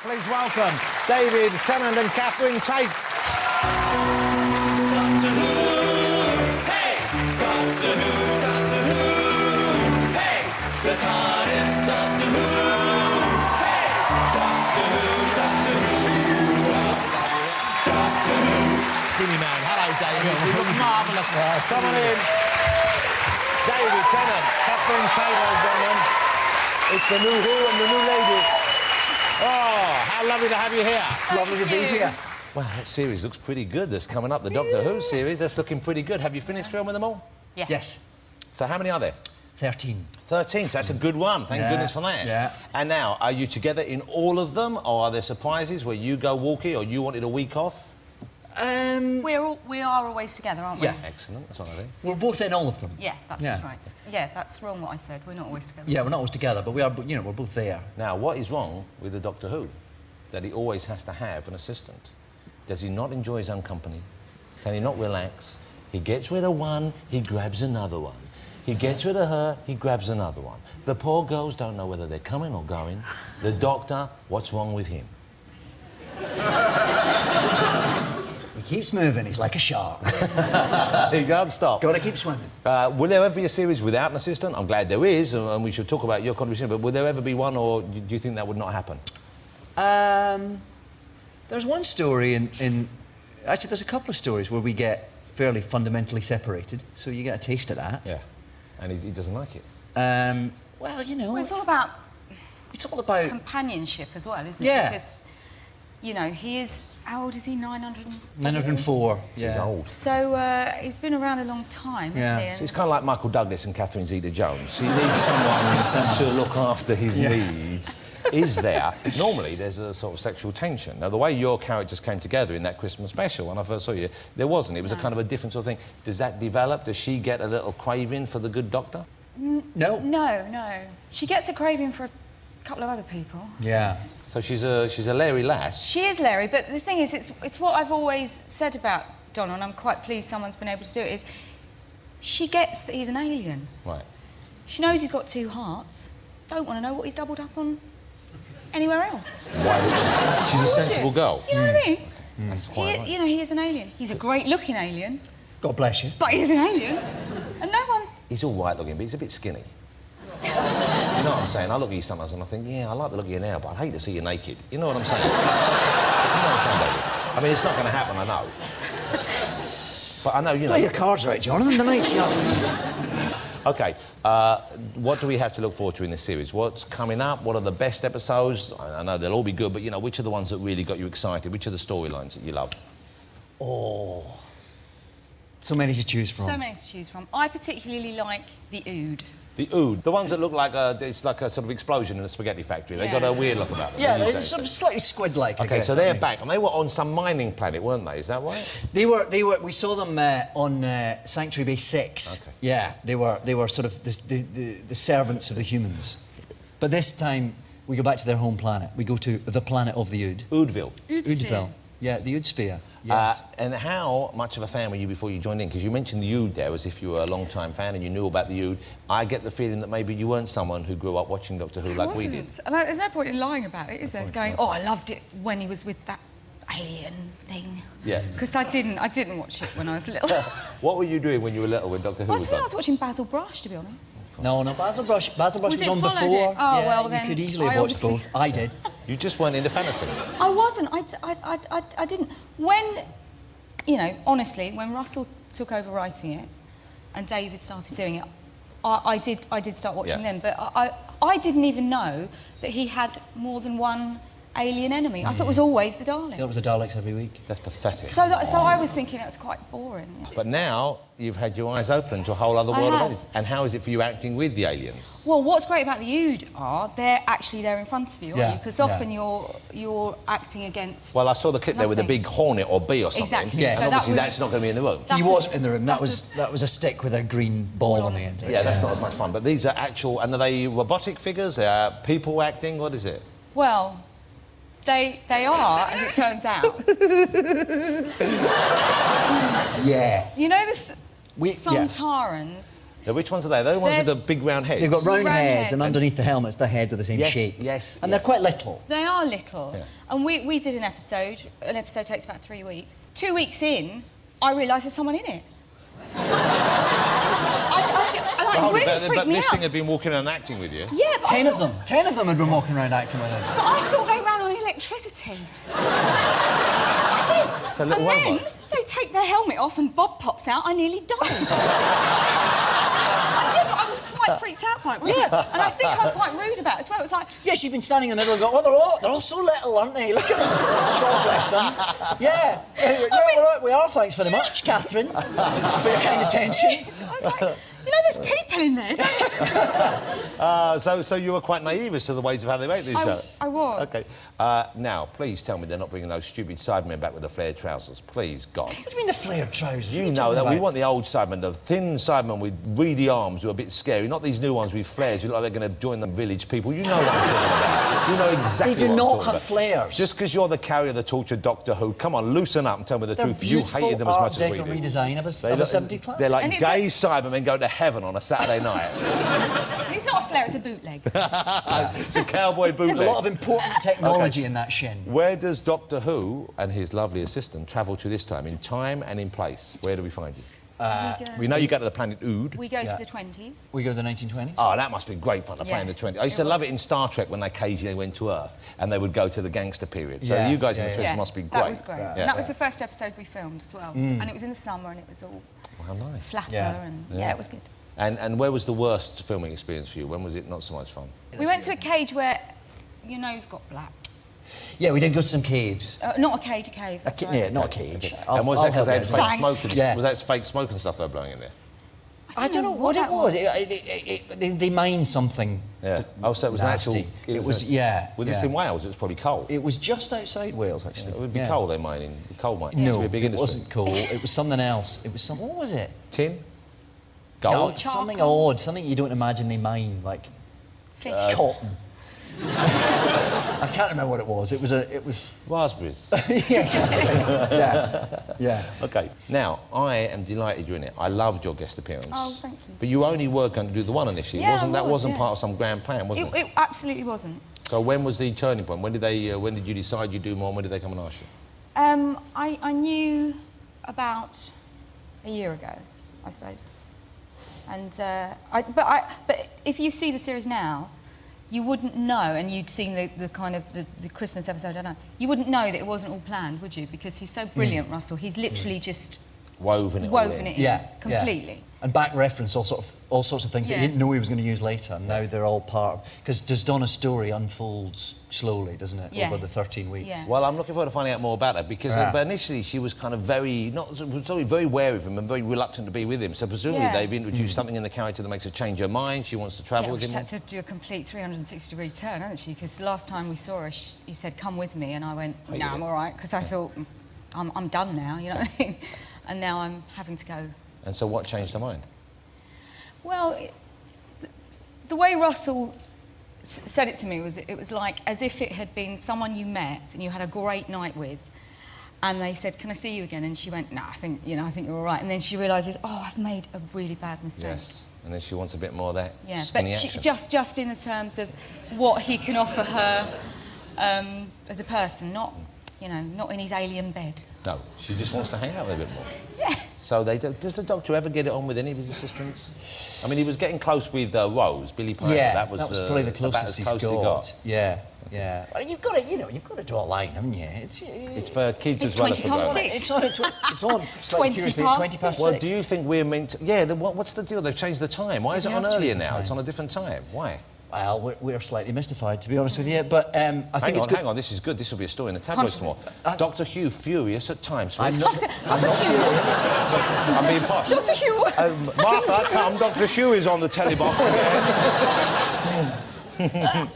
Please welcome David Tennant and Catherine Tate. Doctor Who, hey! Doctor Who, hey! The TARDIS, Doctor Who, hey! Doctor Who, Doctor Who. Skinny man. Hello, David. You look marvellous. Someone in. David Tennant, Catherine Tate, gentlemen. It's the new Who and the new lady. Oh, how lovely to have you here. It's lovely to be here. Wow, that series looks pretty good. That's coming up, the Doctor Who series. That's looking pretty good. Have you finished filming them all? Yeah. Yes. So how many are there? 13. 13, so that's a good run. Thank goodness for that. Yeah. And now, are you together in all of them, or are there surprises where you go walkie or you wanted a week off? We are always together, aren't we? Yeah. Excellent, that's what I think. We're both in all of them. Yeah, that's right. Yeah, that's wrong what I said. We're not always together. Yeah, we're not always together, but we are, you know, we're both there. Now, what is wrong with the Doctor Who? That he always has to have an assistant. Does he not enjoy his own company? Can he not relax? He gets rid of one, he grabs another one. He gets rid of her, he grabs another one. The poor girls don't know whether they're coming or going. The Doctor, what's wrong with him? He keeps moving, he's like a shark. He can't stop. Gotta keep swimming. Will there ever be a series without an assistant? I'm glad there is, and we should talk about your contribution, but will there ever be one, or do you think that would not happen? There's one story in... Actually, there's a couple of stories where we get fairly fundamentally separated, so you get a taste of that. Yeah, and he doesn't like it. Well, you know... Well, it's all about companionship as well, isn't it? Yeah. Because, you know, he is... How old is he? 904, yeah. He's old. So he's been around a long time, hasn't he? So it's kind of like Michael Douglas and Catherine Zeta-Jones. He needs someone to look after his needs. Is there. Normally, there's a sort of sexual tension. Now, the way your characters came together in that Christmas special, when I first saw you, there wasn't. It was a kind of a different sort of thing. Does that develop? Does she get a little craving for the good doctor? No. No. She gets a craving for a couple of other people. Yeah. So she's a Larry lass. She is Larry, but the thing is, it's what I've always said about Donna, and I'm quite pleased someone's been able to do it, is she gets that he's an alien. Right. She knows he's got two hearts. Don't want to know what he's doubled up on anywhere else. Why would she? She's a sensible girl. You know what I mean? That's quite right. You know, he is an alien. He's a great-looking alien. God bless you. But he is an alien. And no one... He's all right looking, but he's a bit skinny. You know what I'm saying? I look at you sometimes and I think, yeah, I like the look of you now, but I'd hate to see you naked. You know what I'm saying? You know what I'm saying, David? I mean, it's not going to happen, I know. But I know, you know... Play your cards right, Jonathan. The night's young. OK, what do we have to look forward to in this series? What's coming up? What are the best episodes? I know they'll all be good, but, you know, which are the ones that really got you excited? Which are the storylines that you loved? Oh. So many to choose from. So many to choose from. I particularly like the Ood. The Ood. The ones that look like it's like a sort of explosion in a spaghetti factory. They've got a weird look about them. Yeah, they're sort of slightly squid-like, I OK, guess, so they're back, and they were on some mining planet, weren't they? Is that right? They were. We saw them on Sanctuary Base 6. OK. Yeah, they were sort of the servants of the humans. But this time, we go back to their home planet. We go to the planet of the Ood. Oodville. Oodville. Yeah, the Ood sphere. Yes. And how much of a fan were you before you joined in? Because you mentioned the Ood there as if you were a long-time fan and you knew about the Ood. I get the feeling that maybe you weren't someone who grew up watching Doctor Who like we did. And there's no point in lying about it, is there? It's going, oh, I loved it when he was with that alien thing. Yeah. Because I didn't watch it when I was little. What were you doing when you were little when Doctor Who was on? I was watching Basil Brush, to be honest. No, Basil Brush was it on followed before. it? Oh, yeah, well, you then could easily I have watched obviously- both. I did. You just weren't into fantasy. I wasn't. I didn't. When, you know, honestly, when Russell took over writing it and David started doing it, I did start watching them. But I didn't even know that he had more than one alien enemy. I thought it was always the Daleks. So it was the Daleks every week. That's pathetic. So I was thinking that's quite boring. But now you've had your eyes open to a whole other world of aliens. And how is it for you acting with the aliens? Well, what's great about the Ood are they're actually there in front of you, aren't you? Because often you're acting against. Well, I saw the clip there with a big hornet or bee or something. Exactly. Yes. And obviously that's not going to be in the room. He wasn't in the room. That was a stick with a green ball on the end. Yeah, that's not as much fun. But these are actual, and are they robotic figures? They are people acting? What is it? Well, they are, as it turns out. Yeah. You know the Yeah. Sontarans Which ones are they? They're the ones with the big round heads. They've got round Round heads, heads. and underneath the helmets, their heads are the same Yes, shape. yes, And they're yes. quite little. They are little. Yeah. And we did an episode. An episode takes about 3 weeks. 2 weeks in, I realised there's someone in it. Really freaked but me this out. thing had been walking around acting with you. Yeah, but 10 of them. 10 of them had been walking around acting with him. But I thought they ran on electricity. I did. So little and then robots. they take their helmet off and Bob pops out. I nearly died. I did. I was quite freaked out by it, wasn't I? And I think I was quite rude about it as well. It was like, Yeah, she'd been standing in the middle and go, oh, they're all so little, aren't they? Look at them. God bless them. Yeah. We are. Thanks very much, Catherine, for your kind attention. I was like, you know, there's people in there. So you were quite naive as to the ways of how they make these shows. I was. Okay. Now, please tell me they're not bringing those stupid Cybermen back with the flared trousers. Please, God. What do you mean the flared trousers? You What are know talking that we about? want the old Cybermen, the thin Cybermen with reedy arms who are a bit scary, not these new ones with flares who look like they're going to join the village people. You know what I'm talking about. You know exactly They do what I'm not talking have about. flares. Just because you're the carrier of the torch of Doctor Who, come on, loosen up and tell me the They're truth. You beautiful hated them as Art much as we Deco did. redesign of a They look- 70 class. They're like And it's gay Cybermen go to heaven on a Saturday night. It's not a flare, it's a bootleg. It's a cowboy bootleg. There's a lot of important technology in that shin. Where does Doctor Who and his lovely assistant travel to this time? In time and in place? Where do we find you? We know you go to the planet Ood. We go Yeah. to the 20s. We go to the 1920s. Oh, that must be great fun to play in the Yeah. 20s. I used to love it in Star Trek when they occasionally went to Earth and they would go to the gangster period. So Yeah, you guys in yeah, the 20s Yeah, must be great. that was great. Yeah. And that was the first episode we filmed as well. And it was in the summer and it was all How nice. flapper Yeah. and yeah, it was good. And where was the worst filming experience for you? When was it not so much fun? We went to a cage where your nose got black. Yeah, we did go to some caves. Not a cage, a cave. That's right. Yeah, not a cage. And was that because they had help you. fake smoke? Yeah. Was that fake smoke and stuff they were blowing in there? I don't know what it that was. They mined something. Yeah. Oh, so it was nasty. an actual... It was, yeah. Was this yeah. in Wales? It was probably coal. It was just outside Wales, actually. It would be Yeah. coal they're mining. Coal mining. It used to No, be a big it industry. wasn't coal. It was something else. It was some. What was it? Tin? No, Gold? something Charcoal. odd. Something you don't imagine they mine, like Fish. cotton. I can't remember what it was. It was. Raspberries. Yeah, exactly. Yeah. OK. Now, I am delighted you're in it. I loved your guest appearance. Oh, thank you. But you only were going to do the one initially. Yeah, That I was, wasn't yeah. part of some grand plan, was it? It absolutely wasn't. So when was the turning point? When did you decide you'd do more? And when did they come and ask you? I knew about a year ago, I suppose. And but if you see the series now, you wouldn't know, and you'd seen the kind of the Christmas episode. I don't know. You wouldn't know that it wasn't all planned, would you? Because he's so brilliant, Russell. He's literally just Woven it all woven in. it Yeah. in completely. And back reference all sorts of things that Yeah. he didn't know he was going to use later. And now they're all part of. Because does Donna's story unfolds slowly, doesn't it, Yeah. over the 13 weeks? Yeah. Well, I'm looking forward to finding out more about that because but initially she was kind of very wary of him and very reluctant to be with him. So presumably Yeah. they've introduced something in the character that makes her change her mind. She wants to travel Yeah, with she's him. had to do a complete 360-degree turn, hasn't she? Because the last time we saw her, he said, "Come with me," and I went, you "No, did. I'm all right," because I thought, I'm done now, you know what I mean? And now I'm having to go. And so what changed her mind? Well, the way Russell said it to me was, it was like as if it had been someone you met and you had a great night with, and they said, "Can I see you again?" And she went, "No, I think you're all right." And then she realises, "Oh, I've made a really bad mistake." Yes. And then she wants a bit more of that Yeah, skinny but action. just in the terms of what he can offer her as a person, not in his alien bed. No, she just wants to hang out with him a bit more. Yeah. So does the Doctor ever get it on with any of his assistants? I mean, he was getting close with Rose, Billy Piper. Yeah, that was probably the about closest as he's close got. Yeah. Well, you've got to draw a line, haven't you? It's for kids It's as well as for 20 past grown-ups. 6. It's on. Slightly 20 curiously, past 20 past Well, 6. do you think we're meant to... Yeah, what's the deal? They've changed the time. Why is They it on have earlier changed the now? time. It's on a different time. Why? Well, we're slightly mystified, to be honest with you, but I think it's good. Hang on, this is good. This will be a story in the tabloids tomorrow. Dr. Hugh furious at times. I'm not furious. I'm being posh. Dr. Hugh. Martha, come, Dr. Hugh is on the telly box again.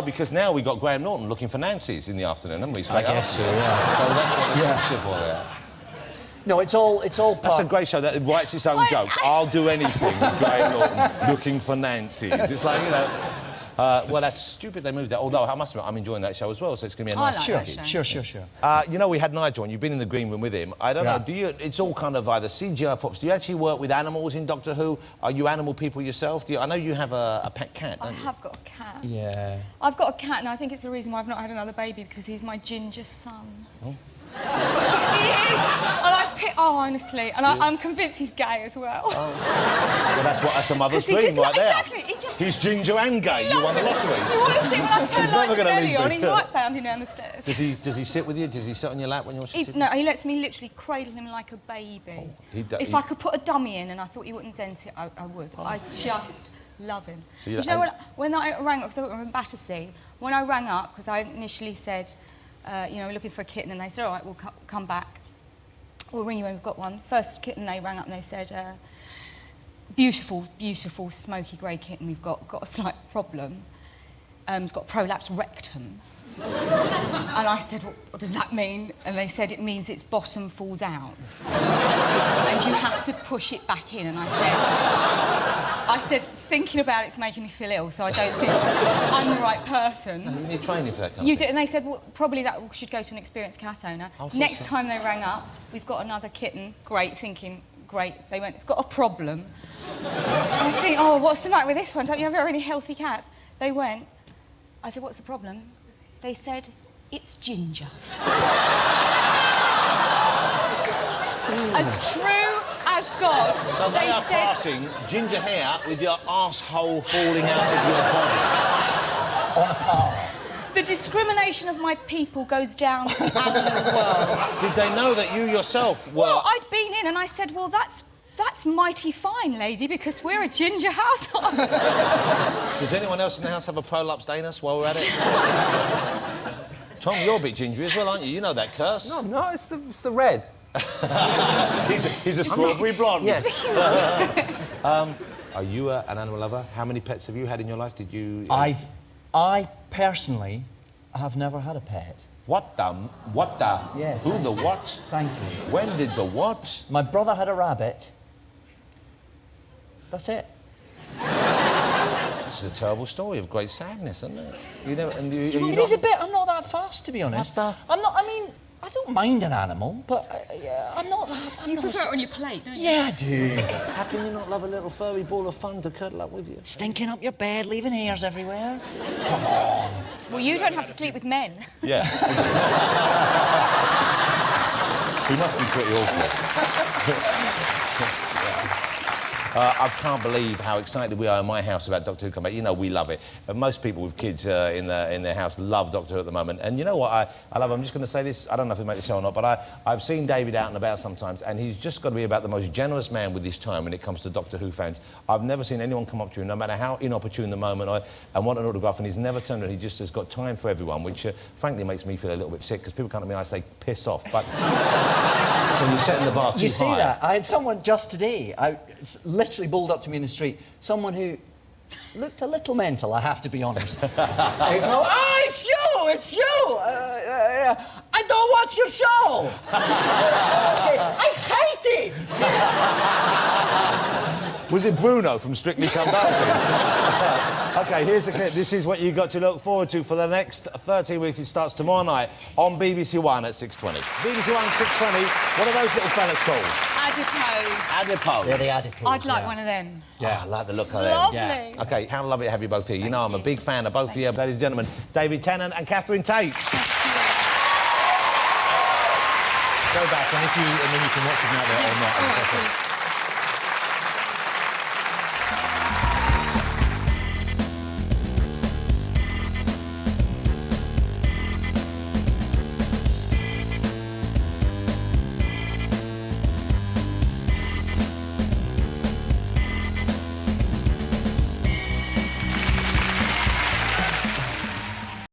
Because now we've got Graham Norton looking for Nancy's in the afternoon, haven't we? I guess so, yeah. So that's what they're picture for there. No, it's all part... That's a great show that writes its own jokes. I'll do anything with Graham Norton looking for Nancy's. It's like, Well, that's stupid they moved that. Although, I must admit, I'm enjoying that show as well, so it's going to be a nice like package. that show. Sure. You know, we had Nigel on. You've been in the green room with him. I don't know, do you... It's all kind of either CGI props. Do you actually work with animals in Doctor Who? Are you animal people yourself? I know you have a pet cat, don't you? I have got a cat. Yeah. I've got a cat, and I think it's the reason why I've not had another baby, because he's my ginger son. Oh. He is. And honestly, and I'm convinced he's gay as well. Well, that's a mother's 'Cause he dream just- right there. exactly, He's ginger and gay. You won the lottery. You want to see when I turn He's never like gonna belly leave on, me. he's right bounding down the stairs. Does he sit with you? Does he sit on your lap when you're sitting? No, he lets me literally cradle him like a baby. If I could put a dummy in and I thought he wouldn't dent it, I would. I just love him. So you know, when I rang up, because I got from Battersea, when I rang up, because I initially said, you know, we're looking for a kitten, and they said, all right, we'll come back. We'll ring you when we've got one. First kitten, they rang up and they said, beautiful, beautiful, smoky grey kitten, we've got a slight problem. It's got prolapsed rectum. And I said, what does that mean? And they said, it means its bottom falls out. And you have to push it back in. And I said, thinking about it's making me feel ill, so I don't think I'm the right person. No, you need training for that kind of You thing. do, and they said, well, probably that should go to an experienced cat owner. Next time they rang up, we've got another kitten. Great, thinking, great. They went, it's got a problem. I think, oh, what's the matter with this one? Don't you have very healthy cats? They went, I said, what's the problem? They said, it's ginger. As true as God. So they are classing ginger hair with your arsehole falling out of your body. On a par. The discrimination of my people goes down to the animal world. Did they know that you yourself were... Well, I'd been in and I said, well, that's mighty fine, lady, because we're a ginger household. Does anyone else in the house have a prolapsed anus while we're at it? Tom, you're a bit gingery as well, aren't you? You know that curse. No, I'm not. It's the red. He's a strawberry blonde. Yes. Are you an animal lover? How many pets have you had in your life? Did you... I personally have never had a pet. What the... Yes. Who the what? Thank you. When did the what? My brother had a rabbit. That's it. This is a terrible story of great sadness, isn't it? You never... And It is a bit. I'm not that fast, to be honest. I'm not. I mean, I don't mind an animal, but I'm not that. You prefer it on your plate, don't you? Yeah, I do. How can you not love a little furry ball of fun to cuddle up with you? Stinking up your bed, leaving hairs everywhere. Come on. Well, you don't have to sleep with men. Yeah. He must be pretty awful. I can't believe how excited we are in my house about Doctor Who coming back. You know, we love it. But most people with kids in their house love Doctor Who at the moment. And you know what I love? I'm just going to say this. I don't know if it'll make the show or not, but I've seen David out and about sometimes, and he's just got to be about the most generous man with his time when it comes to Doctor Who fans. I've never seen anyone come up to him, no matter how inopportune the moment, and want an autograph, and he's never turned around. He just has got time for everyone, which frankly makes me feel a little bit sick, because people come to me and I say, piss off. But... So you're setting the bar too high. You see that? I had someone just today, it's literally bawled up to me in the street, someone who looked a little mental, I have to be honest. I go, oh, it's you! I don't watch your show! Okay, I hate it! Was it Bruno from Strictly Come Dancing? OK, here's the clip. This is what you've got to look forward to for the next 13 weeks. It starts tomorrow night on BBC One at 6:20. BBC One, 6:20. What are those little fellas called? Adipose. Adipose. They're the adipose. I'd like one of them. Yeah, I like the look of them. Lovely. Yeah. OK, how lovely to have you both here. You know I'm a big fan of both of you. Ladies and gentlemen, David Tennant and Catherine Tate. Go back, and then you can watch it out there or not.